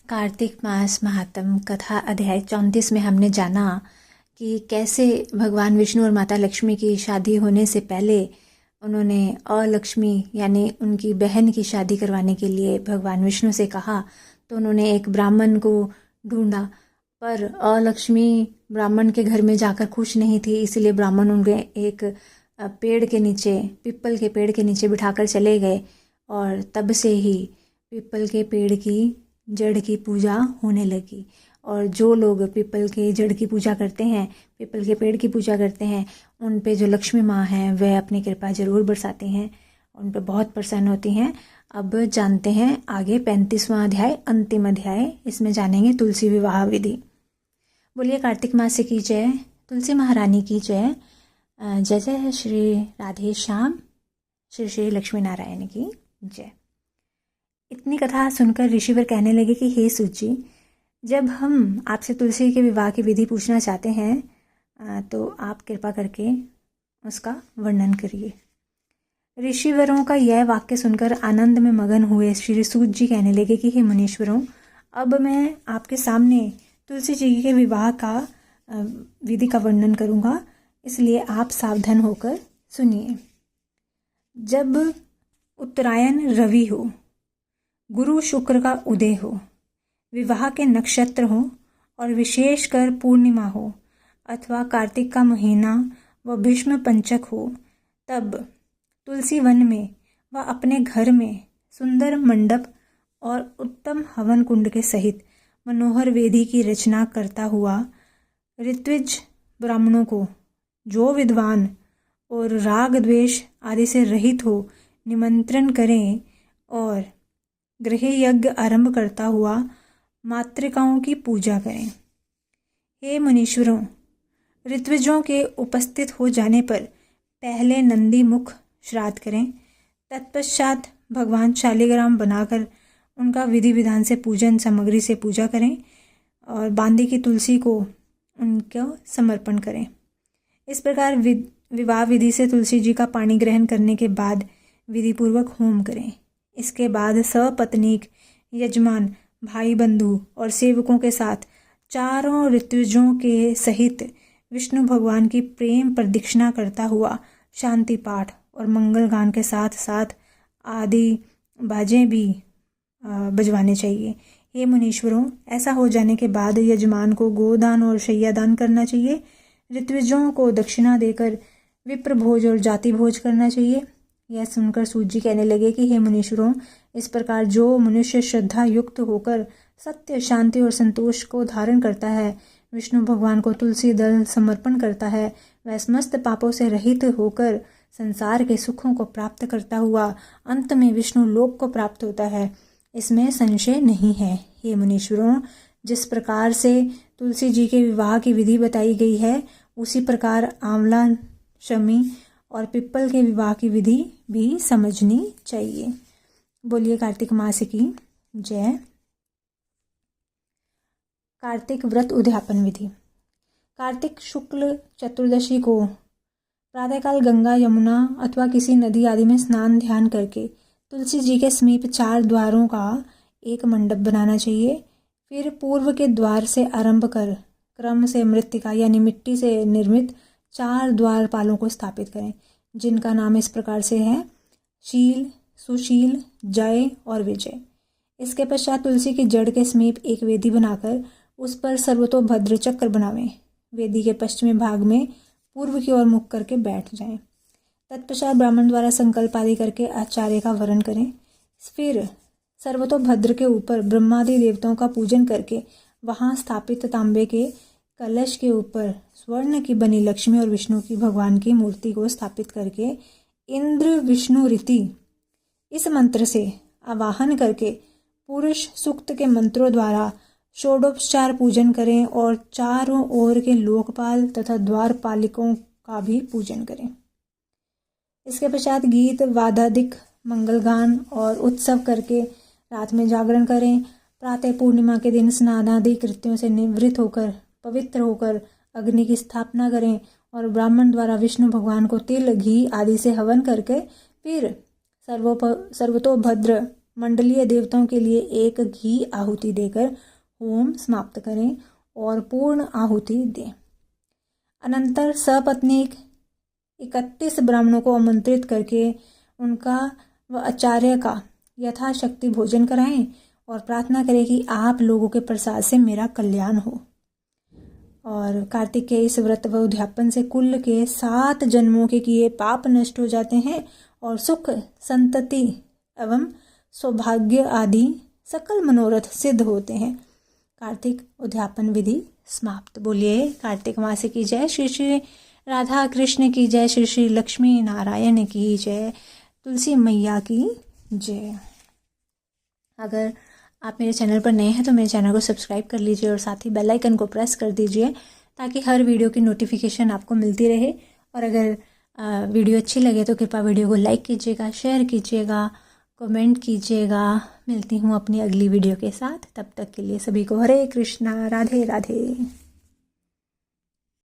कार्तिक मास महात्म कथा अध्याय 34 में हमने जाना कि कैसे भगवान विष्णु और माता लक्ष्मी की शादी होने से पहले उन्होंने अलक्ष्मी यानी उनकी बहन की शादी करवाने के लिए भगवान विष्णु से कहा। तो उन्होंने एक ब्राह्मण को ढूंढा, पर अलक्ष्मी ब्राह्मण के घर में जाकर खुश नहीं थी, इसलिए ब्राह्मण उनके एक पेड़ के नीचे, पीपल के पेड़ के नीचे बिठाकर चले गए। और तब से ही पीपल के पेड़ की जड़ की पूजा होने लगी। और जो लोग पीपल के जड़ की पूजा करते हैं, पीपल के पेड़ की पूजा करते हैं, उन पे जो लक्ष्मी माँ हैं वह अपनी कृपा जरूर बरसाती हैं, उन पे बहुत प्रसन्न होती हैं। अब जानते हैं आगे 35वां अध्याय, अंतिम अध्याय। इसमें जानेंगे तुलसी विवाह विधि। बोलिए कार्तिक मास की जय, तुलसी महारानी की जय। जय जय श्री राधे श्याम, श्री श्री लक्ष्मी नारायण की जय। इतनी कथा सुनकर ऋषिवर कहने लगे कि हे सूत जी, जब हम आपसे तुलसी के विवाह की विधि पूछना चाहते हैं तो आप कृपा करके उसका वर्णन करिए। ऋषिवरों का यह वाक्य सुनकर आनंद में मगन हुए श्री सूत जी कहने लगे कि हे मुनीश्वरों, अब मैं आपके सामने तुलसी जी के विवाह का विधि का वर्णन करूँगा, इसलिए आप सावधान होकर सुनिए। जब उत्तरायण रवि हो, गुरु शुक्र का उदय हो, विवाह के नक्षत्र हो और विशेषकर पूर्णिमा हो अथवा कार्तिक का महीना व भीष्म पंचक हो, तब तुलसी वन में व अपने घर में सुंदर मंडप और उत्तम हवन कुंड के सहित मनोहर वेदी की रचना करता हुआ ऋत्विज ब्राह्मणों को, जो विद्वान और राग द्वेष आदि से रहित हो, निमंत्रण करें और गृह यज्ञ आरंभ करता हुआ मातृकाओं की पूजा करें। हे मुनीश्वरों, ऋत्विजों के उपस्थित हो जाने पर पहले नंदी मुख श्राद्ध करें, तत्पश्चात भगवान शालिग्राम बनाकर उनका विधि विधान से पूजन सामग्री से पूजा करें और बांदी की तुलसी को उनको समर्पण करें। इस प्रकार विवाह विधि से तुलसी जी का पाणी ग्रहण करने के बाद विधिपूर्वक होम करें। इसके बाद सपत्नीक, यजमान, भाई बंधु और सेवकों के साथ चारों ऋतुजों के सहित विष्णु भगवान की प्रेम प्रदक्षिणा करता हुआ शांति पाठ और मंगल गान के साथ साथ आदि बाजें भी बजवाने चाहिए। हे मुनीश्वरों, ऐसा हो जाने के बाद यजमान को गोदान और शय्यादान करना चाहिए। ऋत्विजों को दक्षिणा देकर विप्र भोज और जाति भोज करना चाहिए। यह सुनकर सूत जी कहने लगे कि हे मुनीश्वरों, इस प्रकार जो मनुष्य श्रद्धा युक्त होकर सत्य, शांति और संतोष को धारण करता है, विष्णु भगवान को तुलसी दल समर्पण करता है, वह समस्त पापों से रहित होकर संसार के सुखों को प्राप्त करता हुआ अंत में विष्णु लोक को प्राप्त होता है, इसमें संशय नहीं है। हे मुनीश्वरों, जिस प्रकार से तुलसी जी के विवाह की विधि बताई गई है, उसी प्रकार आंवला, शमी और पिप्पल के विवाह की विधि भी समझनी चाहिए। बोलिए कार्तिक मास की जय। कार्तिक व्रत उद्यापन विधि। कार्तिक शुक्ल चतुर्दशी को प्रातःकाल गंगा, यमुना अथवा किसी नदी आदि में स्नान ध्यान करके तुलसी जी के समीप 4 द्वारों का एक मंडप बनाना चाहिए। फिर पूर्व के द्वार से आरंभ कर क्रम से मृत्तिका यानी मिट्टी से निर्मित 4 द्वारपालों को स्थापित करें, जिनका नाम इस प्रकार से है: शील, सुशील, जय और विजय। इसके पश्चात तुलसी की जड़ के समीप एक वेदी बनाकर उस पर सर्वतोभद्र चक्र बनावें। वेदी के पश्चिमी भाग में पूर्व की ओर मुख करके बैठ जाएं। तत्पश्चात ब्राह्मण द्वारा संकल्प आदि करके आचार्य का वरण करें। फिर सर्वतोभद्र के ऊपर ब्रह्मादि देवताओं का पूजन करके वहां स्थापित तांबे के कलश के ऊपर स्वर्ण की बनी लक्ष्मी और विष्णु की भगवान की मूर्ति को स्थापित करके इंद्र विष्णु रीति इस मंत्र से आवाहन करके पुरुष सूक्त के मंत्रों द्वारा षोडोपचार पूजन करें और चारों ओर के लोकपाल तथा द्वारपालिकों का भी पूजन करें। इसके पश्चात गीत वादादिक मंगल गान और उत्सव करके रात में जागरण करें। प्रातः पूर्णिमा के दिन स्नान आदि कृत्यों से निवृत्त होकर पवित्र होकर अग्नि की स्थापना करें और ब्राह्मण द्वारा विष्णु भगवान को तिल, घी आदि से हवन करके फिर सर्वतोभद्र मंडलीय देवताओं के लिए एक घी आहुति देकर होम समाप्त करें और पूर्ण आहुति दें। अनंतर सपत्नीक 31 ब्राह्मणों को आमंत्रित करके उनका व आचार्य का यथाशक्ति भोजन कराएं और प्रार्थना करें कि आप लोगों के प्रसाद से मेरा कल्याण हो। और कार्तिक के इस व्रत व उद्यापन से कुल के 7 जन्मों के किए पाप नष्ट हो जाते हैं और सुख, संतति एवं सौभाग्य आदि सकल मनोरथ सिद्ध होते हैं। कार्तिक उद्यापन विधि समाप्त। बोलिए कार्तिक मास की जय। श्री श्री राधा कृष्ण की जय। श्री श्री लक्ष्मी नारायण की जय। तुलसी मैया की जय। अगर आप मेरे चैनल पर नए हैं तो मेरे चैनल को सब्सक्राइब कर लीजिए और साथ ही बेल आइकन को प्रेस कर दीजिए ताकि हर वीडियो की नोटिफिकेशन आपको मिलती रहे। और अगर वीडियो अच्छी लगे तो कृपया वीडियो को लाइक कीजिएगा, शेयर कीजिएगा, कमेंट कीजिएगा। मिलती हूँ अपनी अगली वीडियो के साथ। तब तक के लिए सभी को हरे कृष्णा, राधे राधे।